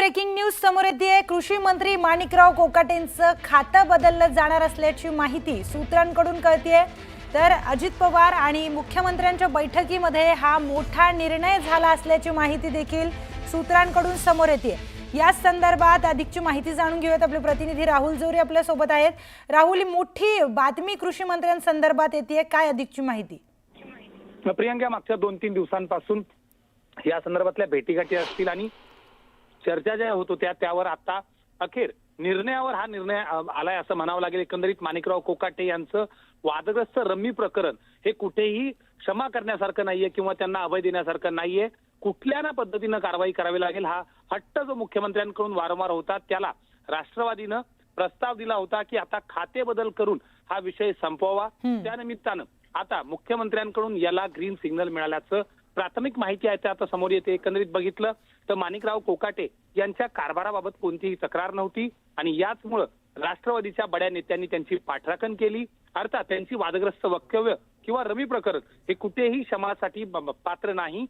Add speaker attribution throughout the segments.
Speaker 1: Breaking news समोर येते। कृषी मंत्री माणिकराव कोकाटेंचं खातं बदललं जाणार असल्याची माहिती सूत्रांकडून कळतेय। तर अजित पवार आणि मुख्यमंत्र्यांच्या बैठकीमध्ये हा मोठा निर्णय झाला असल्याची माहिती देखील सूत्रांकडून समोर येते। या संदर्भात अधिकची माहिती जाणून घेऊयात। आपले प्रतिनिधी राहुल जोरे आपल्या सोबत आहेत। राहुल, मोठी बातमी कृषी मंत्र्यांसंदर्भात येते, काय अधिकची माहिती?
Speaker 2: प्रियंका, मागच्या 2-3 दिवसांपासून या संदर्भातल्या भेटीगाठी असतील आणि चर्चा ज्या होत होत्या त्यावर आता अखेर निर्णयावर हा निर्णय आलाय असं म्हणावं लागेल। एकंदरीत माणिकराव कोकाटे यांचं वादग्रस्त रम्मी प्रकरण हे कुठेही क्षमा करण्यासारखं नाहीये किंवा त्यांना अभय देण्यासारखं नाहीये। कुठल्या ना पद्धतीनं कारवाई करावी लागेल हा हट्ट जो मुख्यमंत्र्यांकडून वारंवार होता, त्याला राष्ट्रवादीनं प्रस्ताव दिला होता की आता खाते बदल करून हा विषय संपवावा। त्यानिमित्तानं आता मुख्यमंत्र्यांकडून याला ग्रीन सिग्नल मिळाल्याचं प्राथमिक माहिती आहे ते आता समोर येते। एकंदरीत बघितलं तर माणिकराव कोकाटे यांच्या कारभाराबाबत कोणतीही तक्रार नव्हती आणि याचमुळे राष्ट्रवादीच्या बड्या नेत्यांनी त्यांची पाठराखण केली। अर्थात त्यांची वादग्रस्त वक्तव्य किंवा रमी प्रकरण हे कुठेही क्षमासाठी पात्र नाही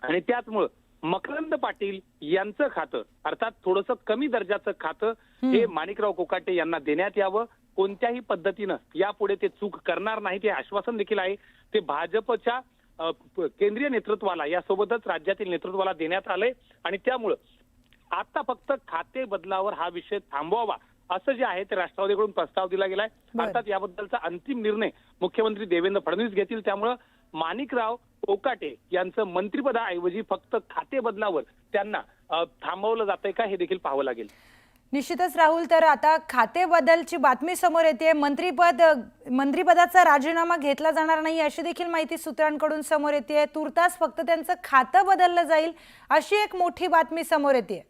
Speaker 2: आणि त्याचमुळे मकरंद पाटील यांचं खातं अर्थात थोडंसं कमी दर्जाचं खातं हे माणिकराव कोकाटे यांना देण्यात यावं। कोणत्याही पद्धतीनं यापुढे ते चूक करणार नाही ते आश्वासन देखील आहे ते भाजपच्या केंद्रीय नेतृत्वाला यासोबतच राज्यातील नेतृत्वाला देण्यात आले आणि त्यामुळे आता फक्त खाते बदलावर हा विषय थांबवावा असं जे आहे ते राष्ट्रवादीकडून प्रस्ताव दिला गेलाय। अर्थात याबद्दलचा अंतिम निर्णय मुख्यमंत्री देवेंद्र फडणवीस घेतील। त्यामुळे माणिकराव कोकाटे यांचं मंत्रिपदाऐवजी फक्त खाते बदलावर त्यांना थांबवलं जातंय का हे देखील पाहावं लागेल।
Speaker 1: निश्चितच राहुल, तर आता खाते बदलची बातमी समोर येते। मंत्रिपदाचा राजीनामा घेतला जाणार नाही अशी देखील माहिती सूत्रांकडून समोर येते। तुर्तास फक्त त्यांचं खातं बदललं जाईल अशी एक मोठी बातमी समोर येते।